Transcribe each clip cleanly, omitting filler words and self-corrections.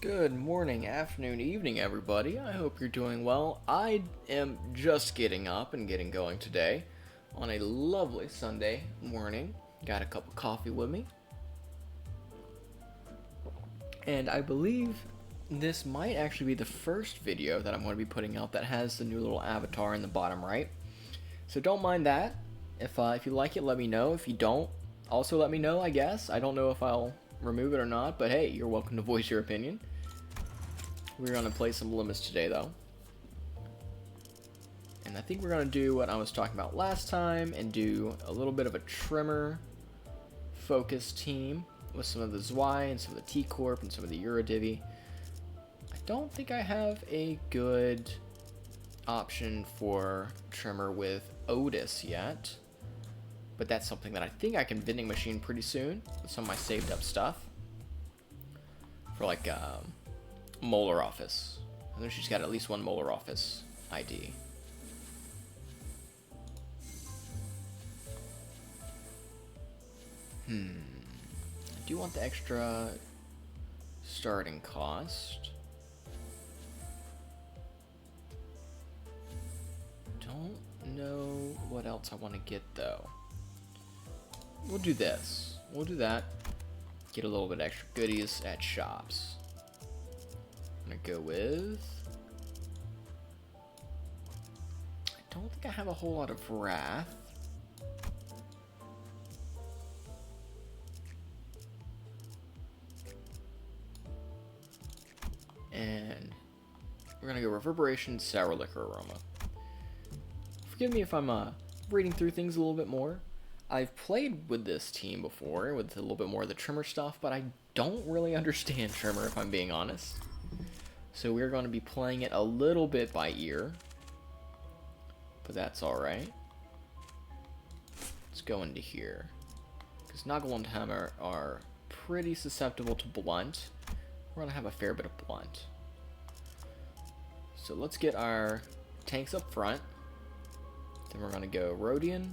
Good morning, afternoon, evening, everybody. I hope you're doing well. I am just getting up and getting going today on a lovely Sunday morning. Got a cup of coffee with me. And I believe this might actually be the first video that I'm going to be putting out that has the new little avatar in the bottom right. So don't mind that. If you like it, let me know. If you don't, also let me know, I guess. I don't know if I'll remove it or not, but hey, you're welcome to voice your opinion. We're going to play some limits today, though. And I think we're going to do what I was talking about last time and do a little bit of a Tremor focused team with some of the Zwei and some of the T-Corp and some of the Eurodivi. I don't think I have a good option for Tremor with Otis yet. But that's something that I think I can vending machine pretty soon with some of my saved up stuff. For like Molar Office. I know she's got at least one Molar Office ID. I do want the extra starting cost. Don't know what else I want to get though. We'll do this. We'll do that. Get a little bit extra goodies at shops. I'm gonna go with... I don't think I have a whole lot of Wrath. And we're gonna go Reverberation, Sour Liquor Aroma. Forgive me if I'm reading through things a little bit more. I've played with this team before, with a little bit more of the Tremor stuff, but I don't really understand Tremor if I'm being honest. So we're going to be playing it a little bit by ear, but that's alright. Let's go into here, because Noggle and Hammer are pretty susceptible to Blunt. We're going to have a fair bit of Blunt. So let's get our tanks up front. Then we're going to go Rhodian,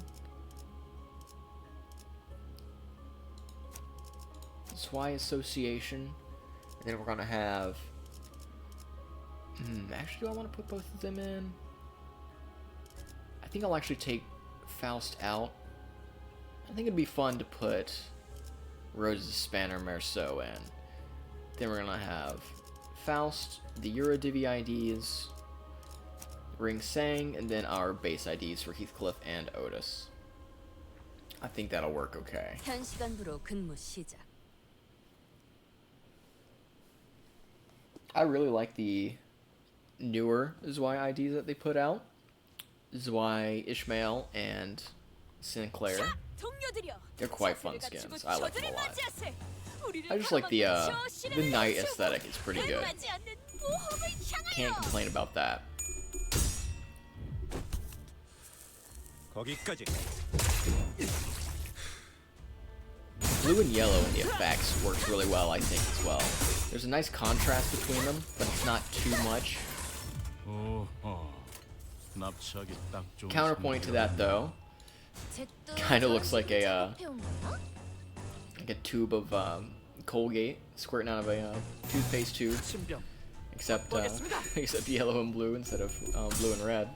Zwei Association, and then we're going to have... actually, do I want to put both of them in? I think I'll actually take Faust out. I think it'd be fun to put Rose's Spanner Merceau in. Then we're going to have Faust, the Eurodivi IDs, Ring Sang, and then our base IDs for Heathcliff and Otis. I think that'll work okay. I really like the newer Zwei IDs that they put out. Zwei, Ishmael, and Sinclair. They're quite fun skins. I like them a lot. I just like the night aesthetic. It's pretty good. Can't complain about that. Blue and yellow in the effects works really well, I think, as well. There's a nice contrast between them, but it's not too much. Counterpoint to that, though, kind of looks like a tube of Colgate squirting out of a toothpaste tube, except yellow and blue instead of blue and red.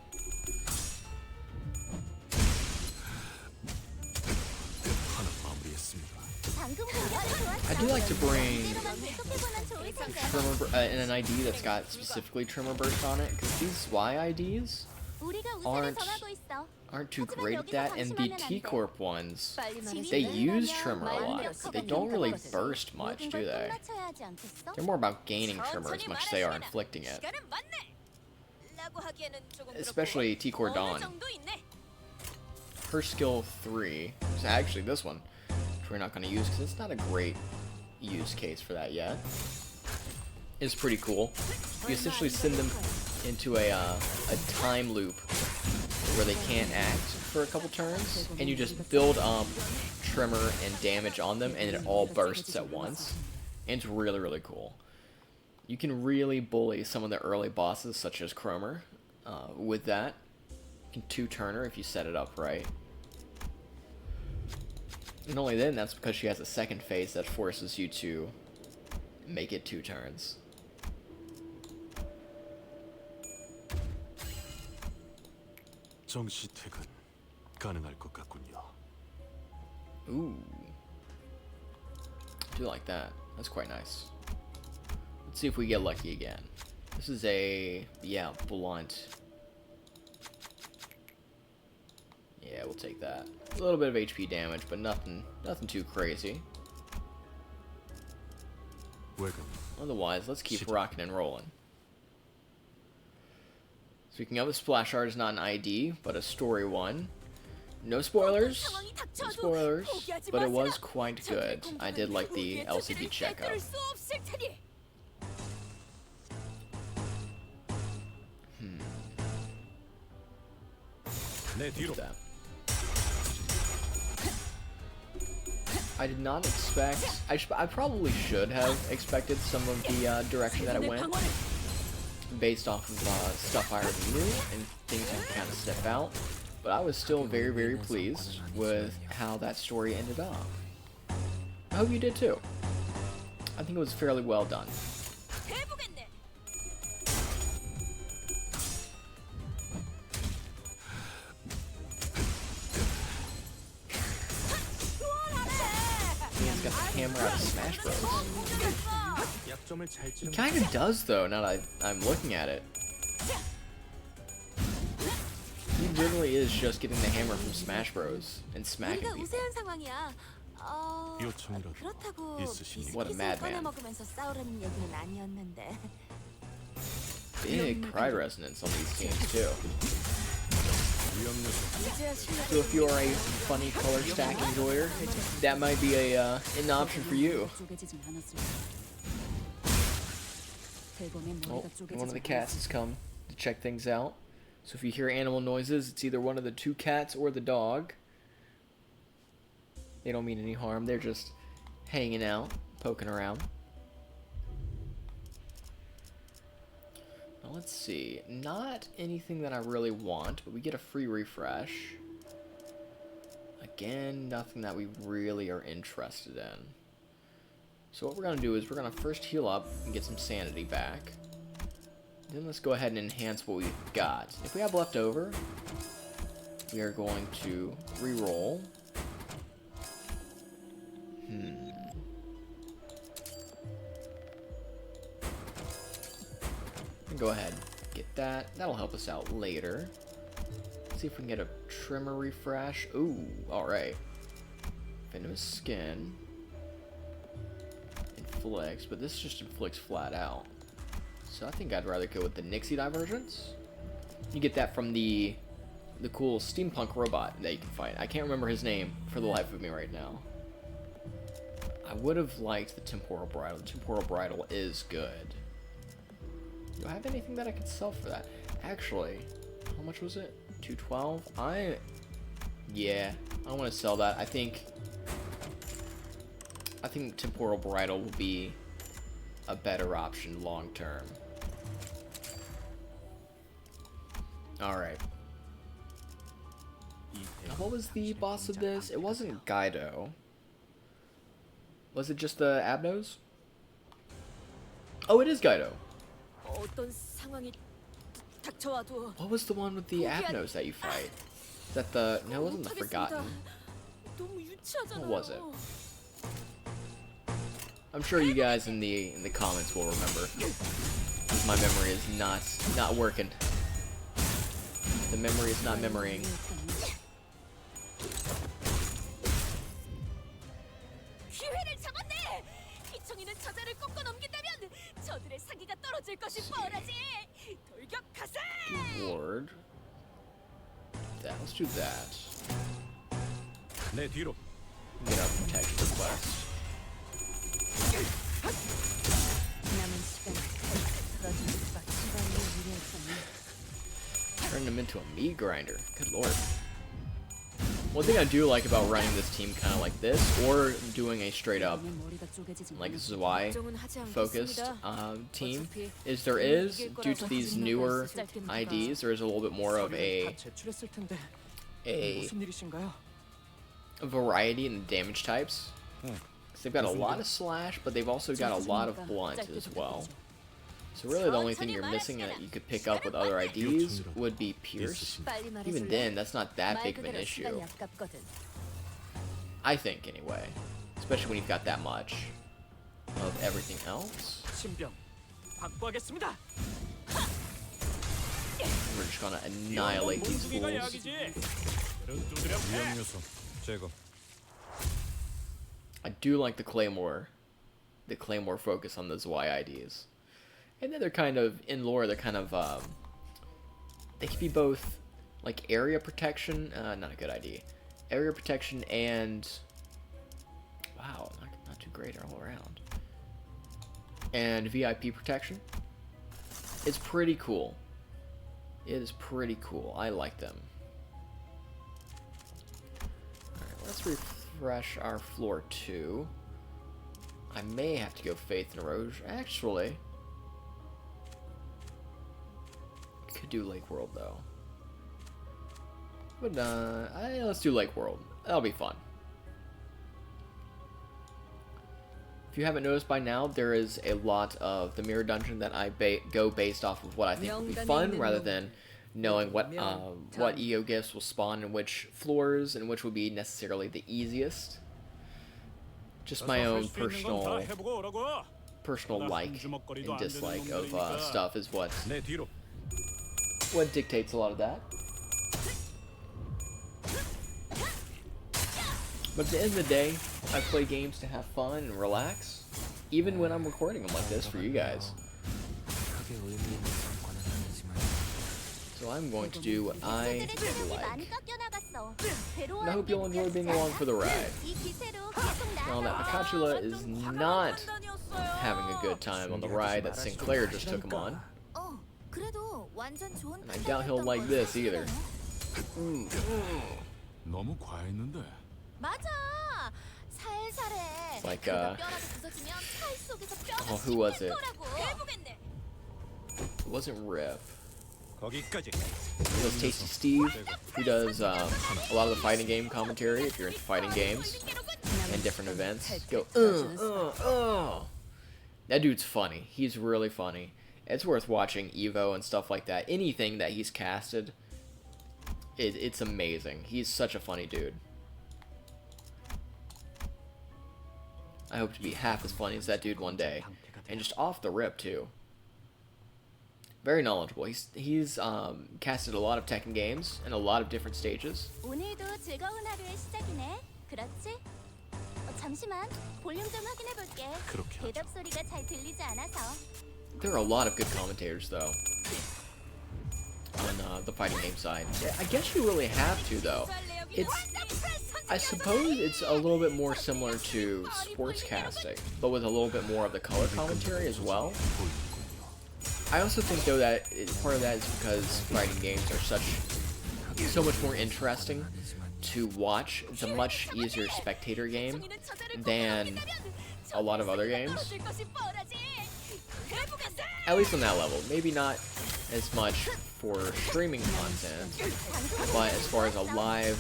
I do like to bring Tremor in an ID that's got specifically Tremor Burst on it, because these Zwei IDs aren't too great at that, and the T-Corp ones, they use Tremor a lot, but they don't really burst much, do they? They're more about gaining Tremor as much as they are inflicting it. Especially T-Corp Dawn. Her skill 3, is actually this one, which we're not going to use because it's not a great use case for that yet, is pretty cool. You essentially send them into a time loop where they can't act for a couple turns, and you just build up Tremor and damage on them, and it all bursts at once. And it's really, really cool. You can really bully some of the early bosses, such as Cromer, with that. You can two-turner if you set it up right. And only then, that's because she has a second phase that forces you to make it 2 turns. 정시택은 가능할 것 같군요. Ooh. I do like that. That's quite nice. Let's see if we get lucky again. This is a, yeah, blunt. Yeah, we'll take that. A little bit of HP damage, but nothing too crazy. Otherwise, let's keep rocking and rolling. Speaking of, the splash art is not an ID, but a story one. No spoilers, but it was quite good. I did like the LCD checkup. Look at that. I did not expect. I probably should have expected some of the direction that it went, based off of stuff I already knew and things I can kind of step out. But I was still very, very pleased with how that story ended up. I hope you did too. I think it was fairly well done. He's got the hammer out of Smash Bros. He kind of does though, now that I'm looking at it. He literally is just getting the hammer from Smash Bros. And smacking people. What a madman. Big pride resonance on these teams too. So if you are a funny color stack enjoyer, that might be an option for you. Oh, one of the cats has come to check things out. So if you hear animal noises, it's either one of the two cats or the dog. They don't mean any harm, they're just hanging out, poking around. Now let's see, not anything that I really want, but we get a free refresh. Again, nothing that we really are interested in. So what we're going to do is we're going to first heal up and get some sanity back. Then let's go ahead and enhance what we've got. If we have leftover, we are going to re-roll. Go ahead, get that. That'll help us out later. Let's see if we can get a Tremor refresh. Ooh, alright. Venomous Skin. Inflicts, but this just inflicts flat out. So I think I'd rather go with the Nixie Divergence. You get that from the cool steampunk robot that you can fight. I can't remember his name for the life of me right now. I would have liked the Temporal Bridle. The Temporal Bridle is good. Do I have anything that I could sell for that? Actually, how much was it? $212? Yeah, I want to sell that. I think Temporal Bridle will be a better option long term. Alright. What was the boss of this? It wasn't Gaido. Was it just the Abnos? Oh, it is Gaido. What was the one with the Abnos that you fight? Is that the... No, it wasn't the Forgotten. What was it? I'm sure you guys in the comments will remember. My memory is not working. The memory is not memorying. Reward. Yeah, let's do that. Get our protection request. Turn him into a meat grinder. Good lord. One thing I do like about running this team kind of like this, or doing a straight up, like Zwei focused team, is there is, due to these newer IDs, there is a little bit more of a variety in the damage types. Because they've got a lot of slash, but they've also got a lot of blunt as well. So really the only thing you're missing that you could pick up with other IDs would be Pierce. Even then, that's not that big of an issue. I think, anyway. Especially when you've got that much of everything else. We're just gonna annihilate these fools. I do like the Claymore focus on those Y IDs. And then they're kind of, in lore, they're kind of, they can be both, like, area protection, not a good ID. Area protection and, wow, not too great all around. And VIP protection. It's pretty cool. It is pretty cool. I like them. Alright, let's refresh our floor 2. I may have to go Faith and Erosion. Actually, could do Lake World though. But let's do Lake World. That'll be fun. If you haven't noticed by now, there is a lot of the mirror dungeon that I go based off of what I think would be fun, rather than knowing what EO gifts will spawn in which floors and which will be necessarily the easiest. Just my own personal like and dislike of stuff is what dictates a lot of that. But at the end of the day, I play games to have fun and relax, even when I'm recording them like this for you guys. So I'm going to do what I like. And I hope you'll enjoy being along for the ride. Now that Makachula is not having a good time on the ride that Sinclair just took him on. And I doubt he'll like this either. Like, oh, who was it? It wasn't Rip. It was Tasty Steve, who does a lot of the fighting game commentary, if you're into fighting games and different events. Go, That dude's funny. He's really funny. It's worth watching Evo and stuff like that. Anything that he's casted, it's amazing. He's such a funny dude. I hope to be half as funny as that dude one day. And just off the rip, too. Very knowledgeable. He's casted a lot of Tekken games in a lot of different stages. There are a lot of good commentators, though, on the fighting game side. I guess you really have to, though. I suppose it's a little bit more similar to sports casting, but with a little bit more of the color commentary as well. I also think, though, that part of that is because fighting games are so much more interesting to watch. It's a much easier spectator game than a lot of other games. At least on that level. Maybe not as much for streaming content, but as far as a live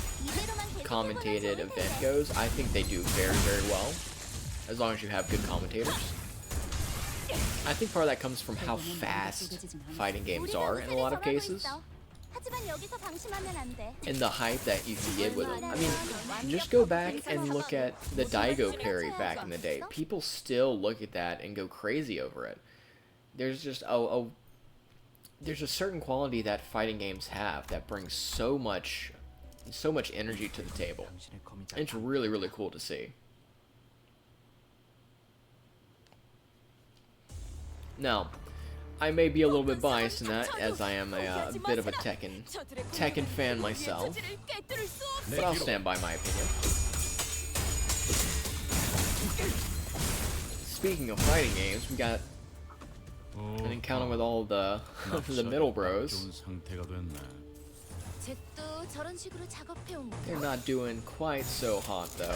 commentated event goes, I think they do very, very well, as long as you have good commentators. I think part of that comes from how fast fighting games are in a lot of cases, and the hype that you can get with them. I mean, just go back and look at the Daigo parry back in the day. People still look at that and go crazy over it. There's just there's a certain quality that fighting games have that brings so much energy to the table. It's really, really cool to see. Now, I may be a little bit biased in that, as I am a bit of a Tekken fan myself, but I'll stand by my opinion. Speaking of fighting games, we got an encounter with all the the middle bros. They're not doing quite so hot, though.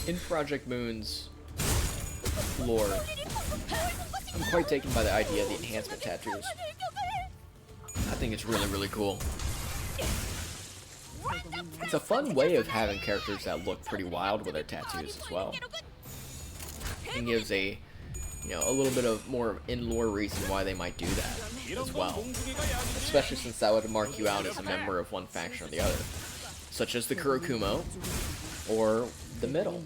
In Project Moon's lore, I'm quite taken by the idea of the enhancement tattoos. I think it's really, really cool. It's a fun way of having characters that look pretty wild with their tattoos as well. And gives a, a little bit of more in-lore reason why they might do that as well. Especially since that would mark you out as a member of one faction or the other. Such as the Kurokumo, or the middle.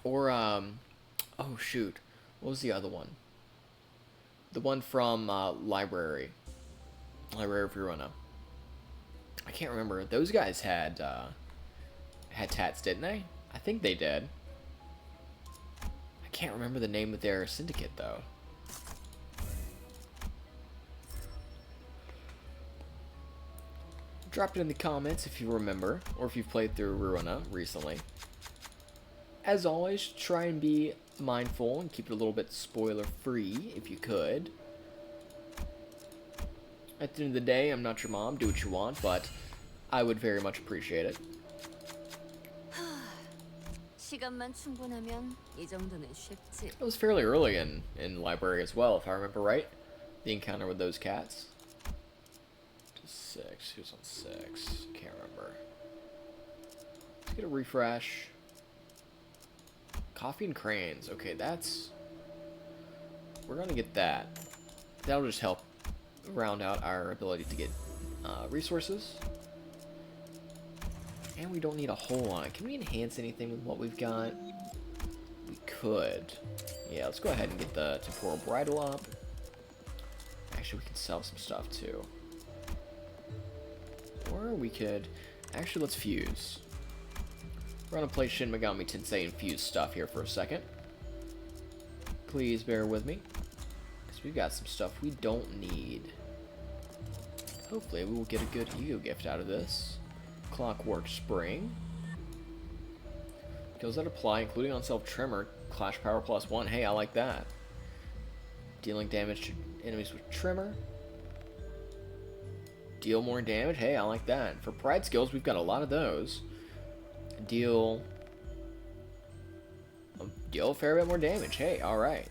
Or, oh shoot, what was the other one? The one from Library of Verona. I can't remember. Those guys had tats, didn't they? I think they did. I can't remember the name of their syndicate, though. Drop it in the comments if you remember, or if you've played through Verona recently. As always, try and be mindful and keep it a little bit spoiler-free, if you could. At the end of the day, I'm not your mom, do what you want, but I would very much appreciate it. It was fairly early in Library as well, if I remember right. The encounter with those cats. 6, who's on 6? Can't remember. Let's get a refresh. Coffee and cranes. Okay, we're gonna get that. That'll just help round out our ability to get resources. And we don't need a whole lot. Can we enhance anything with what we've got? We could. Yeah, let's go ahead and get the temporal bridle up. Actually, we can sell some stuff too. Or we could... Actually, let's fuse. We're gonna play Shin Megami Tensei and fuse stuff here for a second. Please bear with me, because we've got some stuff we don't need. Hopefully we will get a good ego gift out of this. Clockwork Spring. Skills that apply, including on self-Tremor. Clash Power +1. Hey, I like that. Dealing damage to enemies with Tremor. Deal more damage. Hey, I like that. For Pride skills, we've got a lot of those. Deal a fair bit more damage. Hey, alright.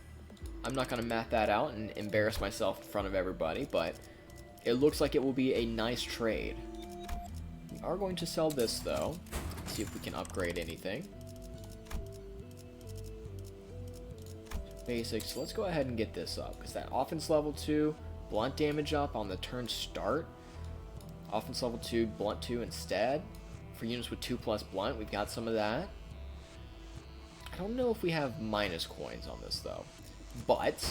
I'm not going to math that out and embarrass myself in front of everybody, but it looks like it will be a nice trade. We are going to sell this, though. See if we can upgrade anything. Basics. So let's go ahead and get this up, because that offense level 2, blunt damage up on the turn start. Offense level 2, blunt 2 instead. For units with 2+ blunt, we've got some of that. I don't know if we have minus coins on this, though. But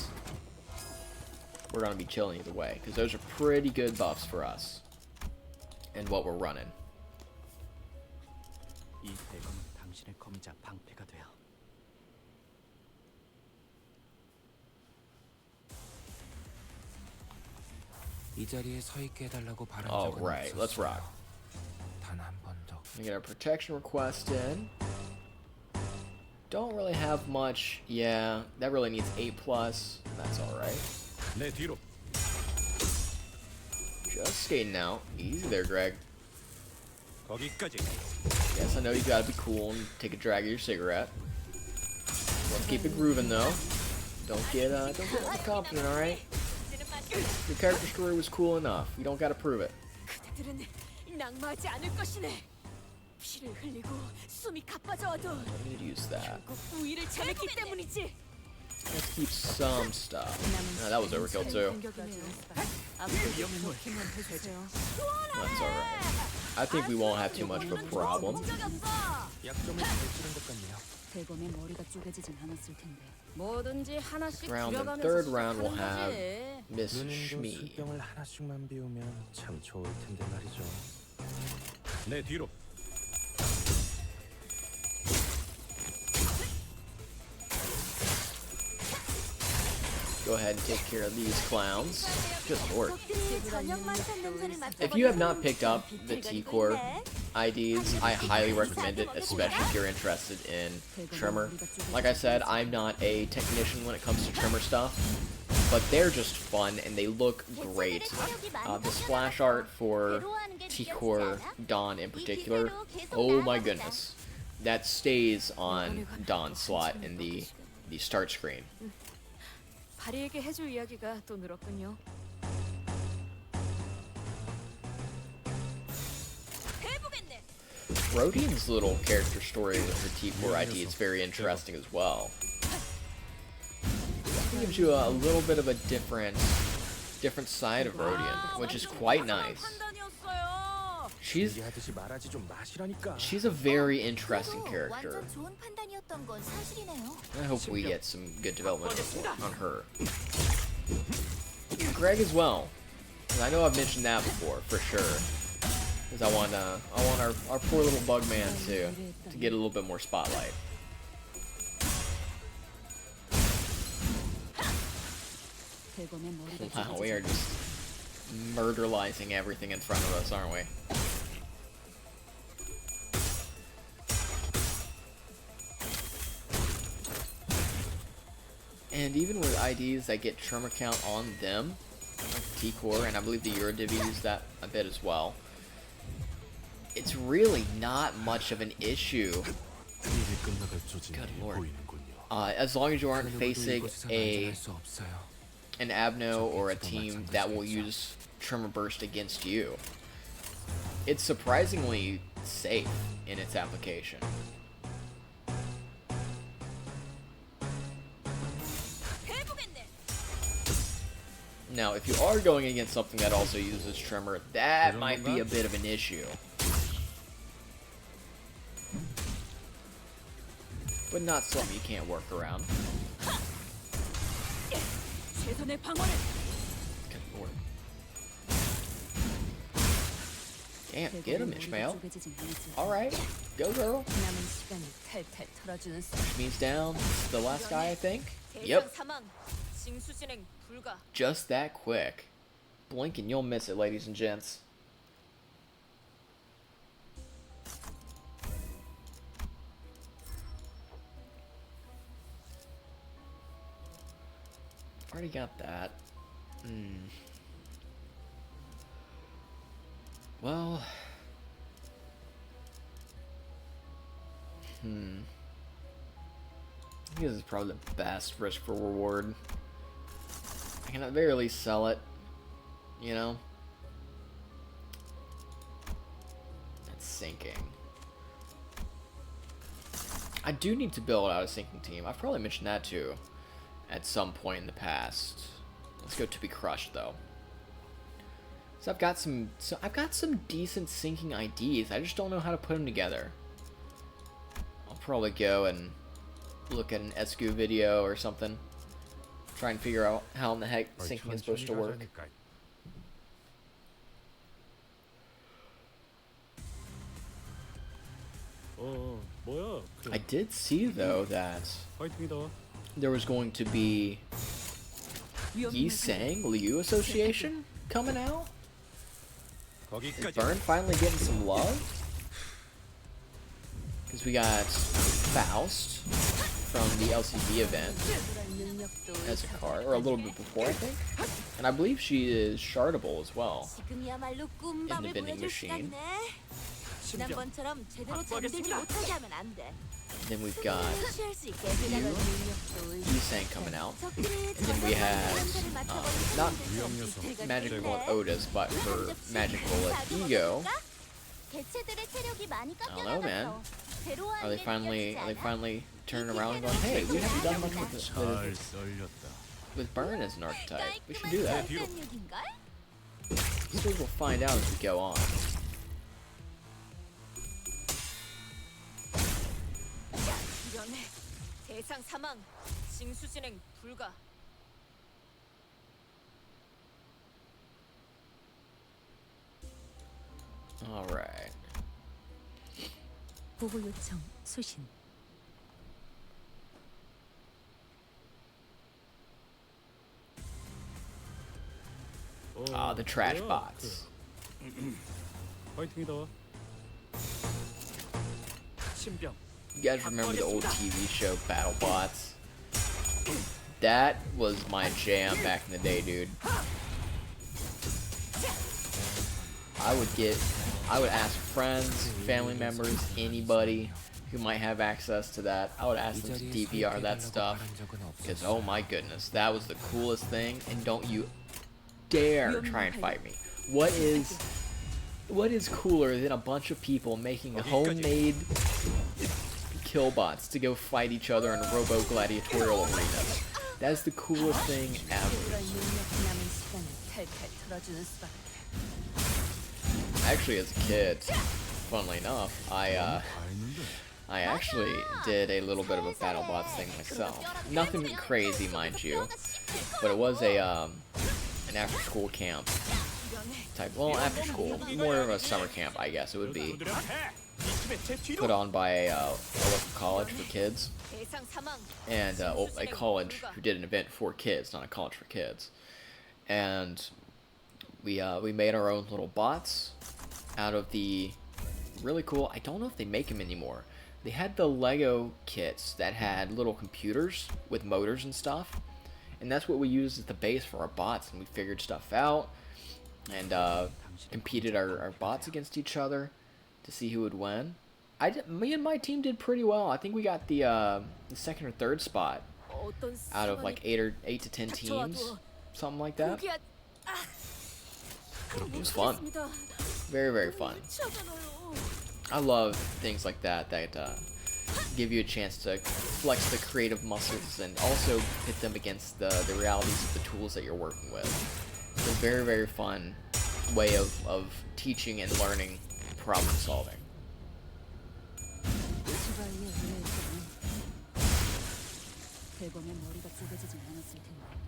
we're going to be chilling either way, because those are pretty good buffs for us and what we're running. Alright, let's rock. We get our protection request in. Don't really have much. Yeah, that really needs 8+. That's alright. Just skating out. Easy there, Greg. Yes, I know you gotta be cool and take a drag of your cigarette. Let's keep it grooving though. Don't get overconfident, alright? Your character story was cool enough. You don't gotta prove it. I need to use that. Let's keep some stuff. No, that was overkill too. That's alright. I think we won't have too much of a problem. Round and third round we'll have Miss Shmi. Go ahead and take care of these clowns. Good lord. If you have not picked up the T-Core IDs, I highly recommend it, especially if you're interested in Tremor. Like I said, I'm not a technician when it comes to Tremor stuff, but they're just fun and they look great. The splash art for T-Core Dawn in particular, oh my goodness. That stays on Dawn's slot in the start screen. Rodian's little character story with her T4 ID is very interesting as well. It gives you a little bit of a different side of Rodian, which is quite nice. She's a very interesting character. I hope we get some good development on her. Greg as well. I know I've mentioned that before, for sure. Because I want our poor little bug man to get a little bit more spotlight. Wow, we are just murderizing everything in front of us, aren't we? And even with IDs that get Tremor count on them, like T-Core, and I believe the Eurodiv use that a bit as well, it's really not much of an issue. Good lord. As long as you aren't facing an Abno or a team that will use Tremor Burst against you. It's surprisingly safe in its application. Now, if you are going against something that also uses Tremor, that might be a bit of an issue. But not something you can't work around. Good lord. Damn, get him, Ishmael. Alright, go girl. Which means down. The last guy, I think. Yep. Just that quick. Blink and you'll miss it, ladies and gents. Already got that. Well. I think this is probably the best risk for reward. I can at the very least sell it, you know? That's sinking. I do need to build out a sinking team. I've probably mentioned that too at some point in the past. Let's go to be crushed though. So I've got some decent sinking IDs. I just don't know how to put them together. I'll probably go and look at an SQ video or something. Try and figure out how in the heck sinking is supposed to work. I did see though that there was going to be Yi-Sang Liu Association coming out. Is Burn finally getting some love? Because we got Faust from the LCD event as a card, or a little bit before, I think. And I believe she is shardable as well in the vending machine. Then we've got Yi-Sang coming out. And then we have, not Magic Bullet Otis, but her Magic Bullet Ego. I don't know, man. Are they finally turning around and going, hey, we haven't done much with this, with Burn as an archetype. We should do that. I suppose we'll find out as we go on. Alright. 보고 요청 수신. Ah, the trash bots. You guys remember the old TV show Battle Bots? That was my jam back in the day, dude. I would ask friends, family members, anybody who might have access to that. I would ask them to DVR that stuff. Because, oh my goodness, that was the coolest thing. And don't you dare try and fight me. What is What is cooler than a bunch of people making homemade killbots to go fight each other in robo gladiatorial arenas? That's the coolest thing ever. Actually, as a kid, funnily enough, I actually did a little bit of a BattleBots thing myself. Nothing crazy, mind you, but it was a an after-school camp type. Well, after school, more of a summer camp, I guess it would be. Put on by a local college for kids, and a college who did an event for kids, not a college for kids. And we made our own little bots out of the really cool. I don't know if they make them anymore. They had the Lego kits that had little computers with motors and stuff, and that's what we used as the base for our bots. And we figured stuff out and competed our bots against each other to see who would win. Me and my team did pretty well. I think we got the second or third spot out of like 8 to 10 teams, something like that. It was fun, very, very fun. I love things like that give you a chance to flex the creative muscles and also pit them against the realities of the tools that you're working with. It's a very, very fun way of teaching and learning problem solving.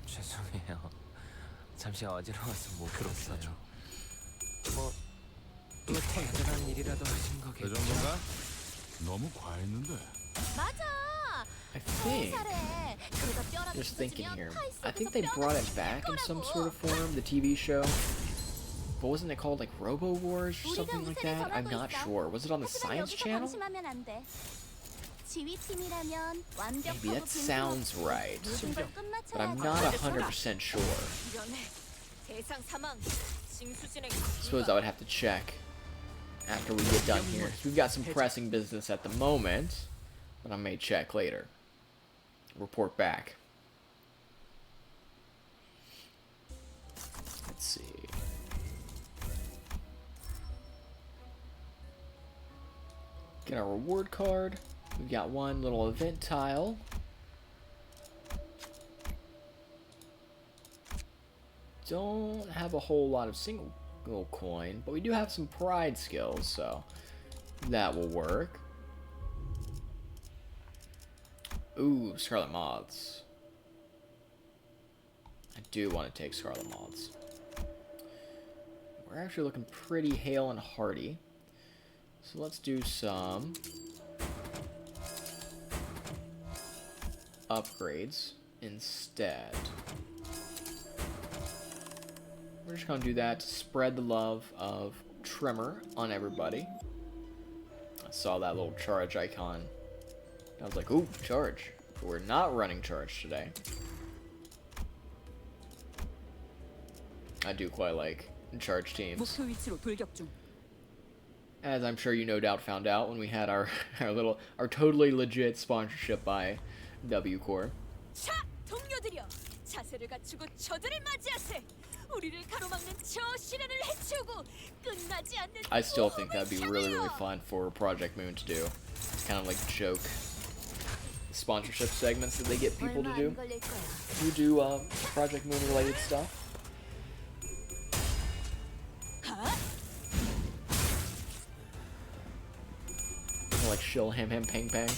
죄송해요. 잠시 어지러워서 못 들었어요. 또 대단한 일이라도 하신 거겠죠? 그 정도인가? 너무 과했는데. I think, just thinking here, I think they brought it back in some sort of form, the TV show. But wasn't it called like Robo Wars or something like that? I'm not sure. Was it on the Science Channel? Maybe that sounds right, but I'm not 100% sure. Suppose I would have to check after we get done here. So we've got some pressing business at the moment, but I may check later. Report back. Let's see. Get our reward card. We've got one little event tile. Don't have a whole lot of single coin, but we do have some pride skills, so that will work. Ooh, Scarlet Moths. I do want to take Scarlet Moths. We're actually looking pretty hale and hearty. So let's do some upgrades instead. We're just gonna do that to spread the love of Tremor on everybody. I saw that little charge icon. I was like, ooh, charge. But we're not running charge today. I do quite like charge teams. As I'm sure you no doubt found out when we had our totally legit sponsorship by W Corps. I still think that'd be really, really fun for Project Moon to do. Kind of like joke sponsorship segments that they get people to do who do Project Moon related stuff. Like shill ham ham pang pang.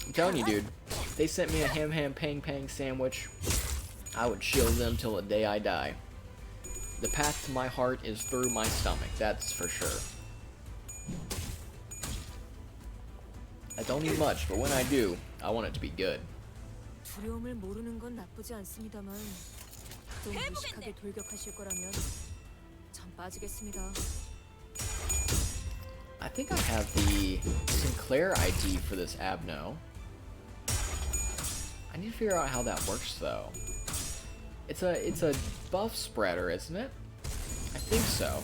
I'm telling you, dude, if they sent me a ham ham pang pang sandwich, I would shill them till the day I die. The path to my heart is through my stomach, that's for sure. I don't eat much, but when I do, I want it to be good. 두려움을 모르는 건 나쁘지 않습니다만 좀 무식하게 돌격하실 거라면 전 빠지겠습니다. I think I have the Sinclair ID for this Abno. I need to figure out how that works though. It's a buff spreader, isn't it? I think so.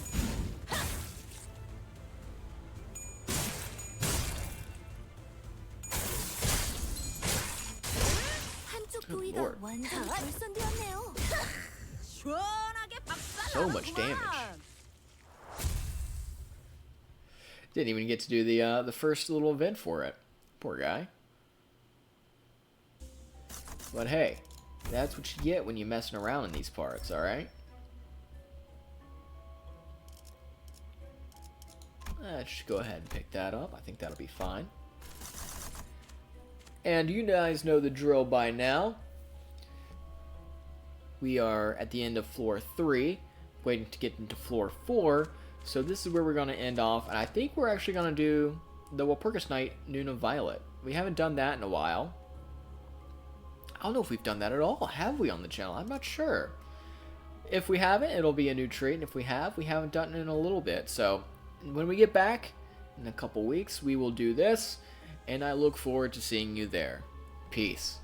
Good Lord. So much damage. Didn't even get to do the first little event for it. Poor guy. But hey, that's what you get when you're messing around in these parts, alright? Let's just go ahead and pick that up. I think that'll be fine. And you guys know the drill by now. We are at the end of floor 3, waiting to get into floor 4. So this is where we're going to end off. And I think we're actually going to do the Walpurgis Night, Noon of Violet. We haven't done that in a while. I don't know if we've done that at all. Have we on the channel? I'm not sure. If we haven't, it'll be a new treat. And if we have, we haven't done it in a little bit. So when we get back in a couple weeks, we will do this. And I look forward to seeing you there. Peace.